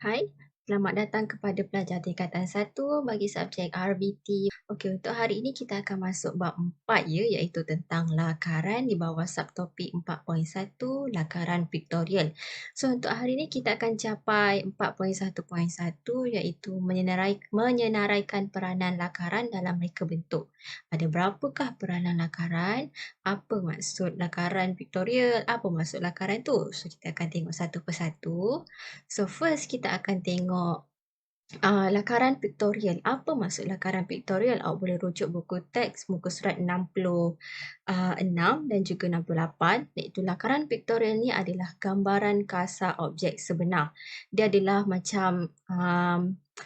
Hai, selamat datang kepada pelajar tingkatan 1 bagi subjek RBT. Okey, untuk hari ini kita akan masuk bab 4 ya, iaitu tentang lakaran di bawah subtopik 4.1 lakaran piktorial. So untuk hari ini kita akan capai 4.1.1 iaitu menyenaraikan peranan lakaran dalam reka bentuk. Ada berapakah peranan lakaran? Apa maksud lakaran piktorial? Apa maksud lakaran tu? So kita akan tengok satu persatu. So first kita akan tengok lakaran piktorial. Apa maksud lakaran piktorial? Awak boleh rujuk buku teks muka surat 66 dan juga 68, iaitu lakaran piktorial ni adalah gambaran kasar objek sebenar. Dia adalah macam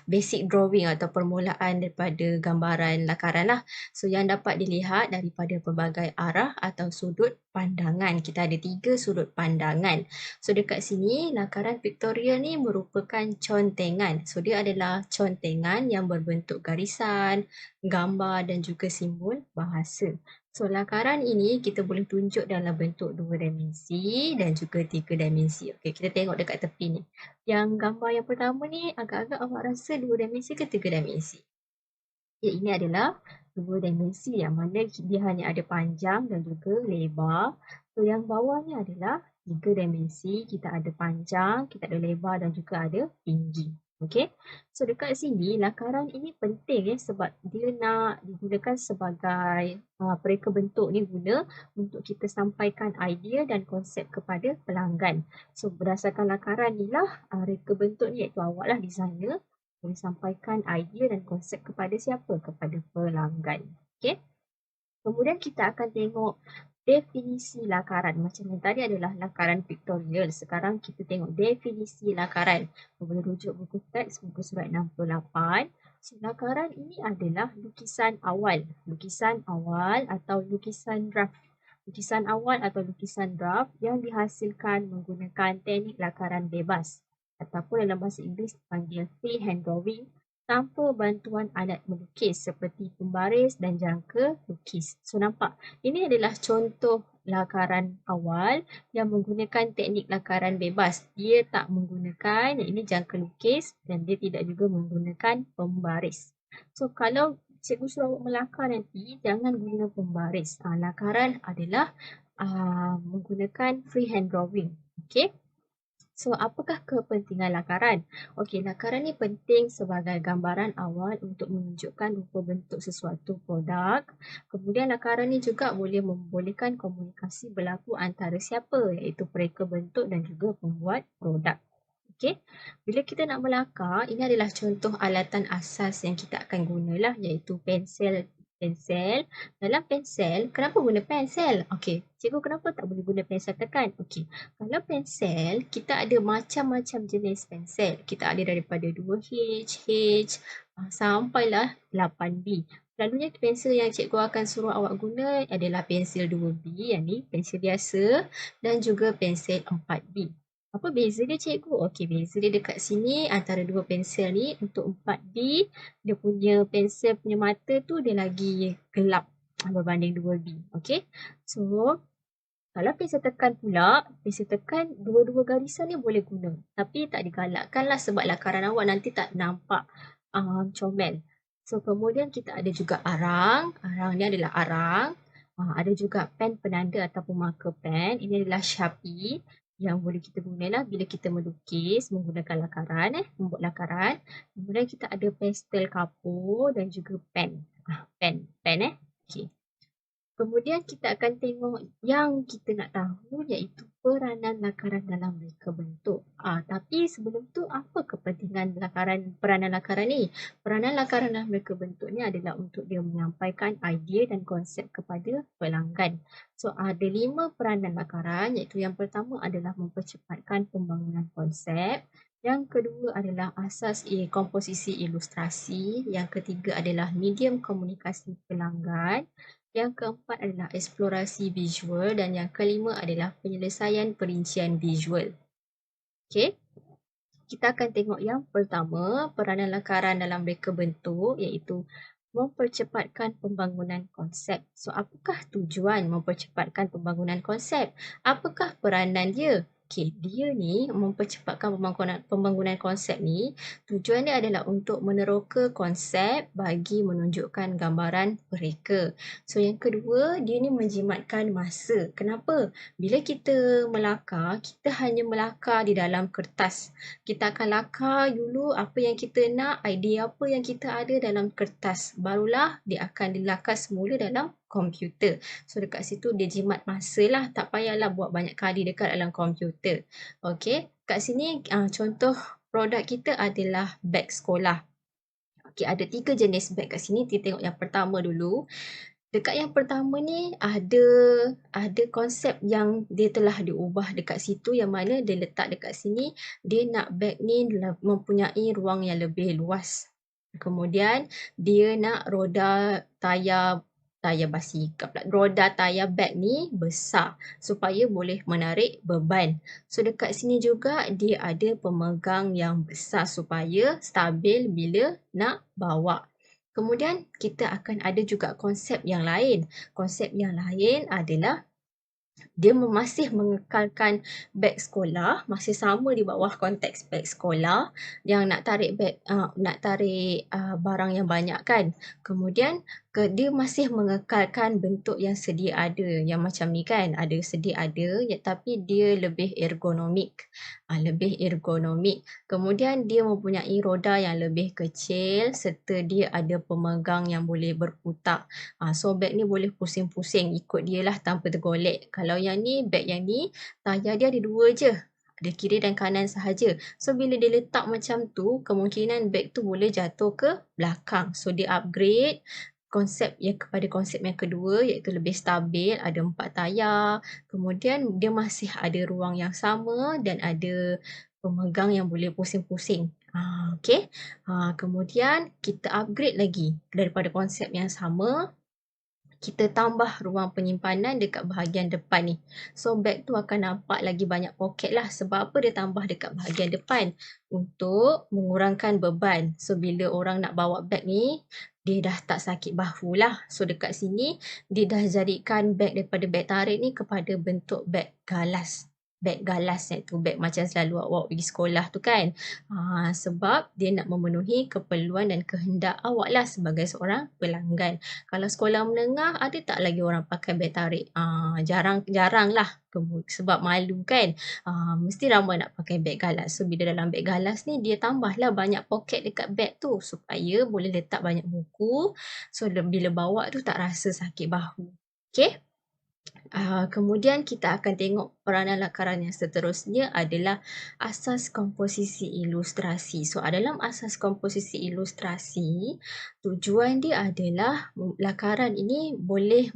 basic drawing atau permulaan daripada gambaran lakaran lah. So yang dapat dilihat daripada pelbagai arah atau sudut pandangan. Kita ada 3 sudut pandangan. So dekat sini lakaran piktorial ni merupakan contengan. So dia adalah contengan yang berbentuk garisan, gambar dan juga simbol bahasa. So lakaran ini kita boleh tunjuk dalam bentuk 2 dimensi dan juga 3 dimensi. Okey, kita tengok dekat tepi ni. Yang gambar yang pertama ni agak-agak awak rasa 2 dimensi ke 3 dimensi? Ya, ini adalah 2 dimensi yang mana dia hanya ada panjang dan juga lebar. So yang bawahnya adalah 3 dimensi. Kita ada panjang, kita ada lebar dan juga ada tinggi. Okey. So dekat sini lakaran ini penting sebab dia nak digunakan sebagai pereka bentuk ni guna untuk kita sampaikan idea dan konsep kepada pelanggan. So berdasarkan lakaran ni lah reka bentuk ni, iaitu awak lah designer boleh sampaikan idea dan konsep kepada siapa? Kepada pelanggan. Okey. Kemudian kita akan tengok definisi lakaran. Macam yang tadi adalah lakaran piktorial. Sekarang kita tengok definisi lakaran. Boleh rujuk buku teks muka surat 68. So, lakaran ini adalah lukisan awal. Lukisan awal atau lukisan draft. Lukisan awal atau lukisan draft yang dihasilkan menggunakan teknik lakaran bebas ataupun dalam bahasa Inggeris dipanggil freehand drawing tanpa bantuan alat melukis seperti pembaris dan jangka lukis. So nampak, ini adalah contoh lakaran awal yang menggunakan teknik lakaran bebas. Dia tak menggunakan ini jangka lukis dan dia tidak juga menggunakan pembaris. So kalau cikgu suruh awak melakar nanti, jangan guna pembaris. Lakaran adalah menggunakan freehand drawing. Okay. So, apakah kepentingan lakaran? Okey, lakaran ni penting sebagai gambaran awal untuk menunjukkan rupa bentuk sesuatu produk. Kemudian lakaran ni juga boleh membolehkan komunikasi berlaku antara siapa, iaitu pereka bentuk dan juga pembuat produk. Okey, bila kita nak melakar, ini adalah contoh alatan asas yang kita akan gunalah, iaitu pensel. Dalam pensel, kenapa guna pensel? Okey, cikgu kenapa tak boleh guna pensel tekan? Okey, kalau pensel, kita ada macam-macam jenis pensel. Kita ada daripada 2H, H, sampailah 8B. Selalunya pensel yang cikgu akan suruh awak guna adalah pensel 2B, yang ni pensel biasa, dan juga pensel 4B. Apa beza dia cikgu? Okey, beza dia dekat sini antara dua pensel ni. Untuk 4B, dia punya pensel punya mata tu dia lagi gelap berbanding 2B. Okey. So, kalau pensel tekan pula, pensel tekan dua-dua garisan ni boleh guna. Tapi tak digalakkan lah sebab lakaran awak nanti tak nampak comel. So, kemudian kita ada juga arang. Arang ni adalah arang. Ada juga pen penanda ataupun marker pen. Ini adalah Sharpie yang boleh kita gunalah bila kita melukis menggunakan lakaran, membuat lakaran. Kemudian kita ada pastel kapur dan juga pen. Pen. Okey. Kemudian kita akan tengok yang kita nak tahu iaitu peranan lakaran dalam reka bentuk. Tapi sebelum tu apa kepentingan peranan lakaran ni? Peranan lakaran dalam reka bentuk ni adalah untuk dia menyampaikan idea dan konsep kepada pelanggan. So ada 5 peranan lakaran, iaitu yang pertama adalah mempercepatkan pembangunan konsep. Yang kedua adalah asas komposisi ilustrasi. Yang ketiga adalah medium komunikasi pelanggan. Yang keempat adalah eksplorasi visual dan yang kelima adalah penyelesaian perincian visual. Okey. Kita akan tengok yang pertama, peranan lakaran dalam reka bentuk iaitu mempercepatkan pembangunan konsep. So, apakah tujuan mempercepatkan pembangunan konsep? Apakah peranan dia? Okey, dia ni mempercepatkan pembangunan konsep ni, tujuan dia adalah untuk meneroka konsep bagi menunjukkan gambaran mereka. So yang kedua, dia ni menjimatkan masa. Kenapa? Bila kita melakar, kita hanya melakar di dalam kertas. Kita akan lakar dulu apa yang kita nak, idea apa yang kita ada dalam kertas. Barulah dia akan dilakar semula dalam komputer. So dekat situ dia jimat masa lah, tak payahlah buat banyak kali dekat dalam komputer. Okey, kat sini contoh produk kita adalah beg sekolah. Okey, ada 3 jenis beg kat sini. Kita tengok yang pertama dulu. Dekat yang pertama ni ada konsep yang dia telah diubah dekat situ, yang mana dia letak dekat sini, dia nak beg ni mempunyai ruang yang lebih luas. Kemudian dia nak tayar basikal pula, roda tayar beg ni besar supaya boleh menarik beban. So dekat sini juga dia ada pemegang yang besar supaya stabil bila nak bawa. Kemudian kita akan ada juga konsep yang lain. Konsep yang lain adalah dia masih mengekalkan beg sekolah, masih sama di bawah konteks beg sekolah yang nak tarik barang yang banyak kan. Kemudian dia masih mengekalkan bentuk yang sedia ada, yang macam ni kan, ada sedia ada tapi dia lebih ergonomik. Lebih ergonomik. Kemudian dia mempunyai roda yang lebih kecil serta dia ada pemegang yang boleh berputar. So beg ni boleh pusing-pusing ikut dia lah tanpa tergolek. Kalau yang ni, beg yang ni, tayar dia ada 2 je. Ada kiri dan kanan sahaja. So bila dia letak macam tu, kemungkinan beg tu boleh jatuh ke belakang. So dia upgrade kepada konsep yang kedua, iaitu lebih stabil, ada 4 tayar. Kemudian dia masih ada ruang yang sama dan ada pemegang yang boleh pusing-pusing. Okey. Kemudian kita upgrade lagi daripada konsep yang sama, kita tambah ruang penyimpanan dekat bahagian depan ni. So beg tu akan nampak lagi banyak poket lah. Sebab apa dia tambah dekat bahagian depan? Untuk mengurangkan beban. So bila orang nak bawa beg ni, dia dah tak sakit bahu lah. So dekat sini, dia dah jadikan beg daripada beg tarik ni kepada bentuk beg galas. Beg galas, iaitu beg macam selalu awak pergi sekolah tu kan. Sebab dia nak memenuhi keperluan dan kehendak awak lah sebagai seorang pelanggan. Kalau sekolah menengah, ada tak lagi orang pakai beg tarik? Jarang lah. Sebab malu kan. Mesti ramai nak pakai beg galas. So bila dalam beg galas ni, dia tambahlah banyak poket dekat beg tu supaya boleh letak banyak buku. So bila bawa tu tak rasa sakit bahu. Okay? Kemudian kita akan tengok peranan lakaran yang seterusnya adalah asas komposisi ilustrasi. So dalam asas komposisi ilustrasi, tujuan dia adalah lakaran ini boleh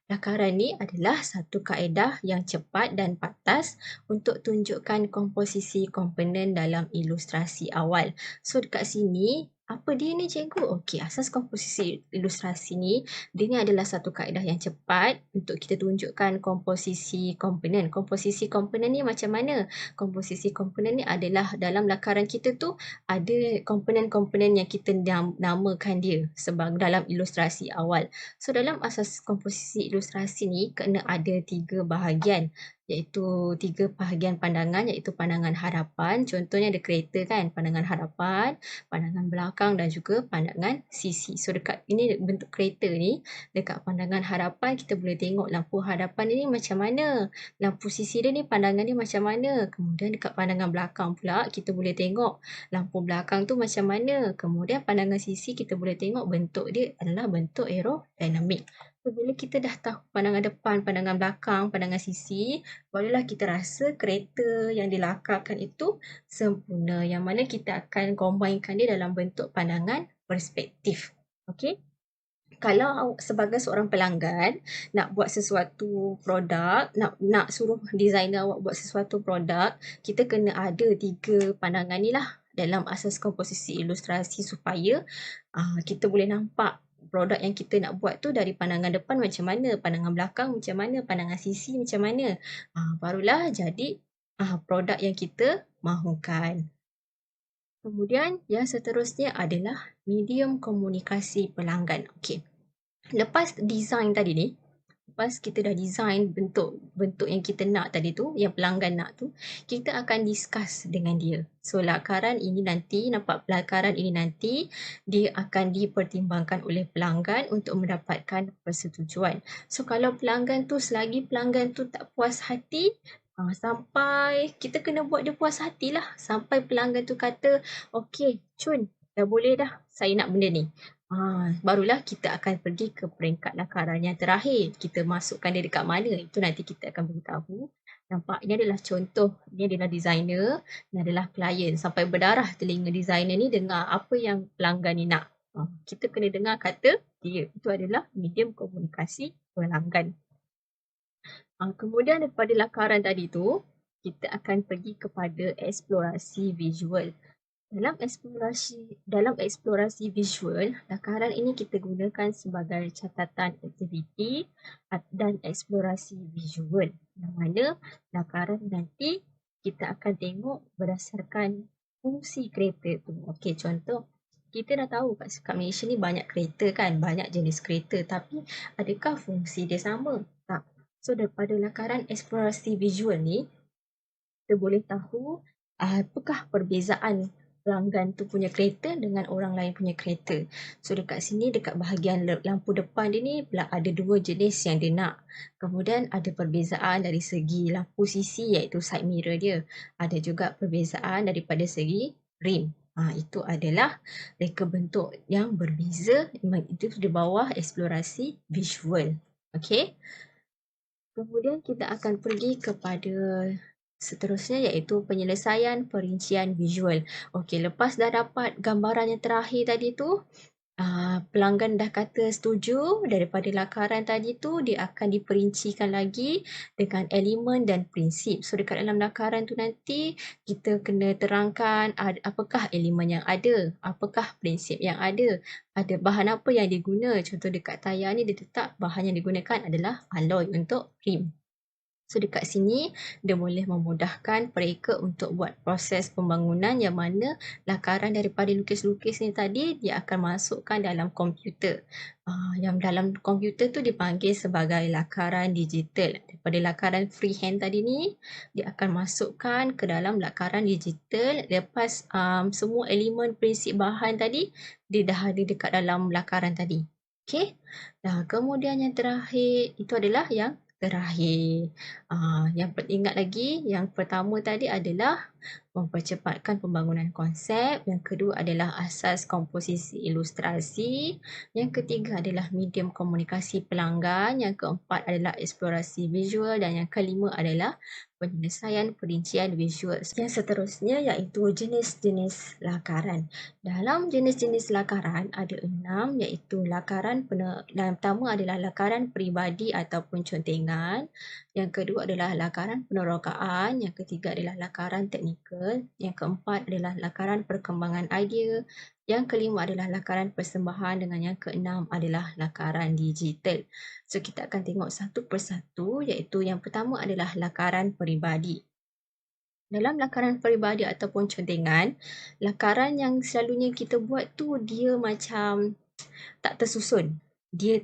lakaran ni adalah satu kaedah yang cepat dan pantas untuk tunjukkan komposisi komponen dalam ilustrasi awal. So dekat sini, apa dia ni cikgu? Okey, asas komposisi ilustrasi ni, dia ni adalah satu kaedah yang cepat untuk kita tunjukkan komposisi komponen. Komposisi komponen ni macam mana? Komposisi komponen ni adalah dalam lakaran kita tu ada komponen-komponen yang kita namakan dia sebagai dalam ilustrasi awal. So dalam asas komposisi ilustrasi ni kena ada 3 bahagian, iaitu 3 bahagian pandangan, iaitu pandangan hadapan. Contohnya ada kereta kan, pandangan hadapan, pandangan belakang dan juga pandangan sisi. So dekat ini bentuk kereta ni, dekat pandangan hadapan kita boleh tengok lampu hadapan ni macam mana, lampu sisi dia ni pandangan dia macam mana. Kemudian dekat pandangan belakang pula kita boleh tengok lampu belakang tu macam mana. Kemudian pandangan sisi kita boleh tengok bentuk dia adalah bentuk aerodinamik. So, bila kita dah tahu pandangan depan, pandangan belakang, pandangan sisi, barulah kita rasa kereta yang dilakarkan itu sempurna, yang mana kita akan combinekan dia dalam bentuk pandangan perspektif. Okey? Kalau sebagai seorang pelanggan nak buat sesuatu produk, nak suruh designer awak buat sesuatu produk, kita kena ada 3 pandangan ni lah dalam asas komposisi ilustrasi supaya kita boleh nampak produk yang kita nak buat tu dari pandangan depan macam mana, pandangan belakang macam mana, pandangan sisi macam mana. Barulah jadi produk yang kita mahukan. Kemudian yang seterusnya adalah medium komunikasi pelanggan. Okey. Lepas design tadi ni, selepas kita dah design bentuk yang kita nak tadi tu, yang pelanggan nak tu, kita akan discuss dengan dia. So lakaran ini nanti, nampak lakaran ini nanti dia akan dipertimbangkan oleh pelanggan untuk mendapatkan persetujuan. So kalau pelanggan tu, selagi pelanggan tu tak puas hati, sampai kita kena buat dia puas hatilah. Sampai pelanggan tu kata, okey Chun, dah boleh dah, saya nak benda ni. Barulah kita akan pergi ke peringkat lakaran yang terakhir. Kita masukkan dia dekat mana, itu nanti kita akan beritahu. Nampak, ini adalah contoh, ini adalah designer, ini adalah klien. Sampai berdarah telinga designer ni dengar apa yang pelanggan ni nak. Kita kena dengar kata dia. Itu adalah medium komunikasi pelanggan. Kemudian daripada lakaran tadi tu, kita akan pergi kepada eksplorasi visual. Dalam eksplorasi visual, lakaran ini kita gunakan sebagai catatan aktiviti dan eksplorasi visual. Yang mana lakaran nanti kita akan tengok berdasarkan fungsi kereta tu. Okey, contoh kita dah tahu kat Malaysia ni banyak kereta kan, banyak jenis kereta, tapi adakah fungsi dia sama? Tak. So daripada lakaran eksplorasi visual ni, kita boleh tahu apakah perbezaan pelanggan tu punya kereta dengan orang lain punya kereta. So dekat sini, dekat bahagian lampu depan dia ni ada dua jenis yang dia nak. Kemudian ada perbezaan dari segi lampu sisi iaitu side mirror dia. Ada juga perbezaan daripada segi rim. Itu adalah reka bentuk yang berbeza. Itu di bawah eksplorasi visual. Okey. Kemudian kita akan pergi kepada seterusnya iaitu penyelesaian perincian visual. Okey, lepas dah dapat gambaran yang terakhir tadi tu, pelanggan dah kata setuju daripada lakaran tadi tu, dia akan diperincikan lagi dengan elemen dan prinsip. So dekat dalam lakaran tu nanti kita kena terangkan apakah elemen yang ada, apakah prinsip yang ada bahan apa yang diguna. Contoh dekat tayar ni dia letak bahan yang digunakan adalah alloy untuk rim. So dekat sini dia boleh memudahkan mereka untuk buat proses pembangunan yang mana lakaran daripada lukis-lukis ni tadi dia akan masukkan dalam komputer. Yang dalam komputer tu dipanggil sebagai lakaran digital. Daripada lakaran freehand tadi ni dia akan masukkan ke dalam lakaran digital. Lepas semua elemen prinsip bahan tadi dia dah ada dekat dalam lakaran tadi. Okey. Kemudian yang terakhir itu adalah yang terakhir. Yang ingat lagi, yang pertama tadi adalah mempercepatkan pembangunan konsep. Yang kedua adalah asas komposisi ilustrasi. Yang ketiga adalah medium komunikasi pelanggan. Yang keempat adalah eksplorasi visual. Dan yang kelima adalah penyelesaian perincian visual. Yang seterusnya iaitu jenis-jenis lakaran. Dalam jenis-jenis lakaran ada 6 iaitu lakaran yang pertama adalah lakaran peribadi ataupun contengan. Yang kedua adalah lakaran penerokaan. Yang ketiga adalah lakaran teknikal. Yang keempat adalah lakaran perkembangan idea. Yang kelima adalah lakaran persembahan dengan yang keenam adalah lakaran digital. So kita akan tengok satu persatu iaitu yang pertama adalah lakaran peribadi. Dalam lakaran peribadi ataupun contengan, lakaran yang selalunya kita buat tu dia macam tak tersusun. Dia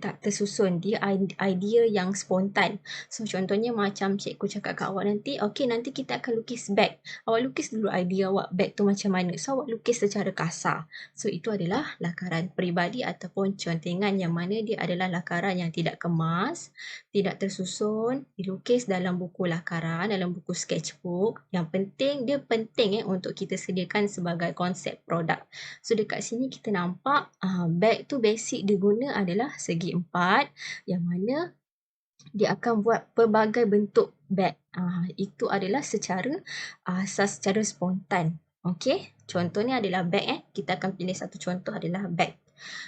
idea yang spontan. So contohnya macam cikgu cakap kat awak nanti, okey nanti kita akan lukis beg. Awak lukis dulu idea awak beg tu macam mana. So awak lukis secara kasar. So itu adalah lakaran peribadi ataupun contengan yang mana dia adalah lakaran yang tidak kemas, tidak tersusun, dilukis dalam buku lakaran, dalam buku sketchbook. Yang penting, dia penting untuk kita sediakan sebagai konsep produk. So dekat sini kita nampak beg tu basic dia guna adalah segi empat yang mana dia akan buat pelbagai bentuk beg. Itu adalah secara asas, secara spontan. Okey, contohnya adalah beg. Kita akan pilih satu contoh adalah beg.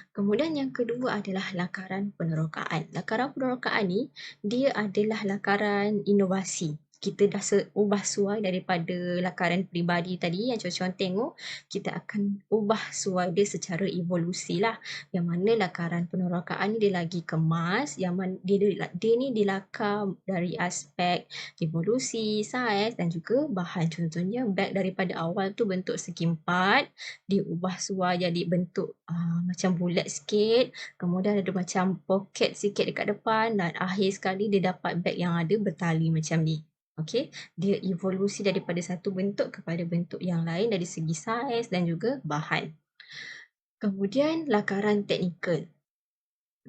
Kemudian yang kedua adalah lakaran penerokaan. Lakaran penerokaan ni dia adalah lakaran inovasi. kita dah ubah suai daripada lakaran peribadi tadi yang Con tengok, kita akan ubah suai dia secara evolusi lah. Yang mana lakaran penerokaan ni dia lagi kemas, yang mana dia ni dilakar dari aspek evolusi, saiz dan juga bahan. Contohnya beg daripada awal tu bentuk segi empat, dia ubah suai jadi bentuk macam bulat sikit, kemudian ada macam poket sikit dekat depan dan akhir sekali dia dapat beg yang ada bertali macam ni. Okey, dia evolusi daripada satu bentuk kepada bentuk yang lain dari segi saiz dan juga bahan. Kemudian lakaran teknikal.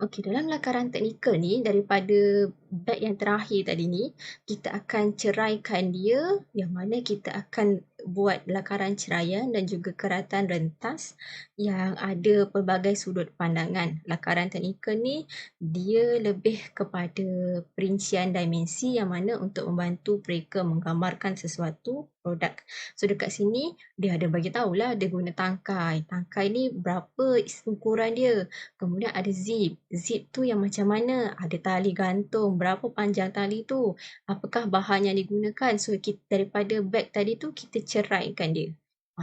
Okey, dalam lakaran teknikal ni, daripada beg yang terakhir tadi ni, kita akan ceraikan dia, yang mana kita akan buat lakaran ceraian dan juga keratan rentas yang ada pelbagai sudut pandangan. Lakaran teknikal ni, dia lebih kepada perincian dimensi yang mana untuk membantu mereka menggambarkan sesuatu produk. So dekat sini, dia ada bagi tahulah dia guna tangkai. Tangkai ni berapa ukuran dia. Kemudian ada zip. Zip tu yang macam mana? Ada tali gantung. Berapa panjang tali tu? Apakah bahan yang digunakan? So, daripada beg tadi tu, kita ceraikan dia.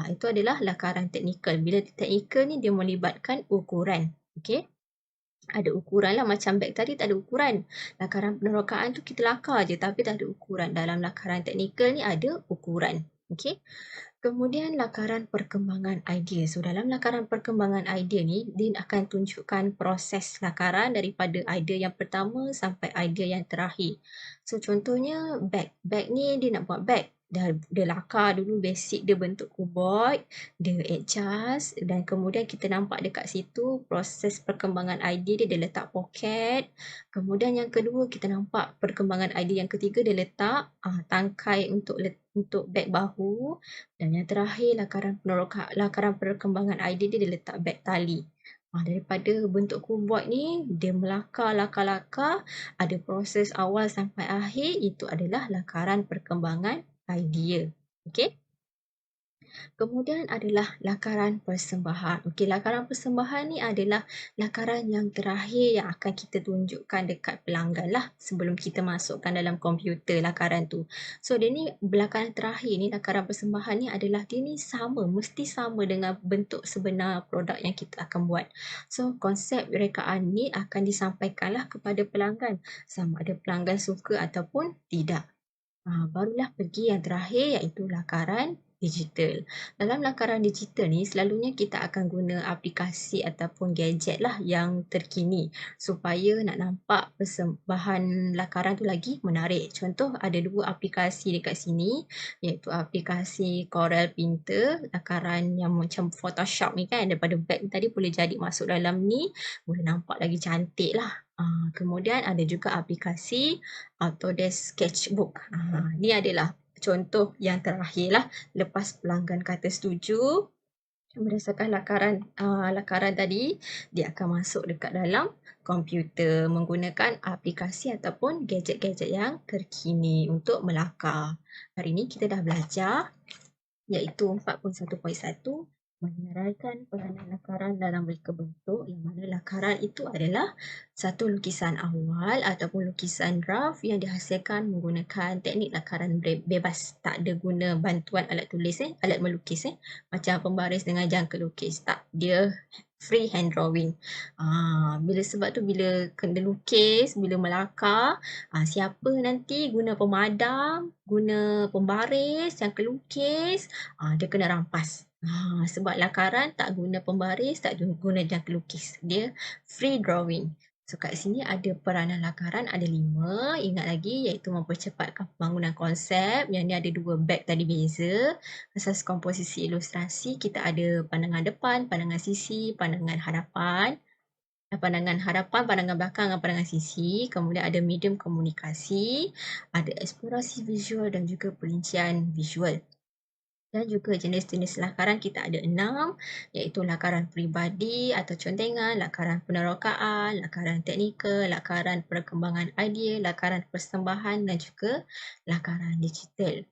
Itu adalah lakaran teknikal. Bila teknikal ni, dia melibatkan ukuran. Okay? Ada ukuran lah. Macam beg tadi tak ada ukuran. Lakaran penerokaan tu kita lakar je tapi tak ada ukuran. Dalam lakaran teknikal ni ada ukuran. Okay? Kemudian lakaran perkembangan idea. So dalam lakaran perkembangan idea ni, dia akan tunjukkan proses lakaran daripada idea yang pertama sampai idea yang terakhir. So contohnya bag. Bag ni dia nak buat bag. Dia lakar dulu basic dia bentuk kuboid, dia adjust dan kemudian kita nampak dekat situ proses perkembangan idea dia letak poket. Kemudian yang kedua kita nampak perkembangan idea yang ketiga dia letak tangkai untuk beg bahu. Dan yang terakhir, lakaran perkembangan idea dia letak beg tali. Daripada bentuk kuboid ni, dia melakar, ada proses awal sampai akhir, itu adalah lakaran perkembangan idea. Okey? Kemudian adalah lakaran persembahan. Okey, lakaran persembahan ni adalah lakaran yang terakhir yang akan kita tunjukkan dekat pelanggan lah sebelum kita masukkan dalam komputer lakaran tu. So, dia ni lakaran terakhir ni, lakaran persembahan ni adalah dia ni sama, mesti sama dengan bentuk sebenar produk yang kita akan buat. So, konsep rekaan ni akan disampaikanlah kepada pelanggan sama ada pelanggan suka ataupun tidak. Barulah pergi yang terakhir iaitu lakaran digital. Dalam lakaran digital ni selalunya kita akan guna aplikasi ataupun gadget lah yang terkini supaya nak nampak persembahan lakaran tu lagi menarik. Contoh ada dua aplikasi dekat sini iaitu aplikasi Corel Painter, lakaran yang macam Photoshop ni kan daripada bag tadi boleh jadi masuk dalam ni, boleh nampak lagi cantik lah. Kemudian ada juga aplikasi Autodesk Sketchbook. Ni adalah contoh yang terakhir lah. Lepas pelanggan kata setuju, berdasarkan lakaran tadi, dia akan masuk dekat dalam komputer menggunakan aplikasi ataupun gadget-gadget yang terkini untuk melakar. Hari ini kita dah belajar iaitu 4.1.1 menyeraikan peranan lakaran dalam reka bentuk, yang mana lakaran itu adalah satu lukisan awal ataupun lukisan draft yang dihasilkan menggunakan teknik lakaran bebas. Tak ada guna bantuan alat tulis, alat melukis macam pembaris dengan jangka lukis. Tak, dia free hand drawing. Sebab tu bila kena lukis, bila melakar, siapa nanti guna pemadam, guna pembaris, jangka lukis, dia kena rampas. Sebab lakaran tak guna pembaris, tak guna jangka lukis. Dia free drawing. So kat sini ada peranan lakaran, ada 5. Ingat lagi iaitu mempercepatkan pembangunan konsep. Yang ni ada 2 beg tadi beza. Asas komposisi ilustrasi, kita ada pandangan depan, pandangan sisi, pandangan hadapan. Pandangan belakang dan pandangan sisi. Kemudian ada medium komunikasi, ada eksplorasi visual dan juga perincian visual. Dan juga jenis-jenis lakaran kita ada 6 iaitu lakaran peribadi atau contengan, lakaran penerokaan, lakaran teknikal, lakaran perkembangan idea, lakaran persembahan dan juga lakaran digital.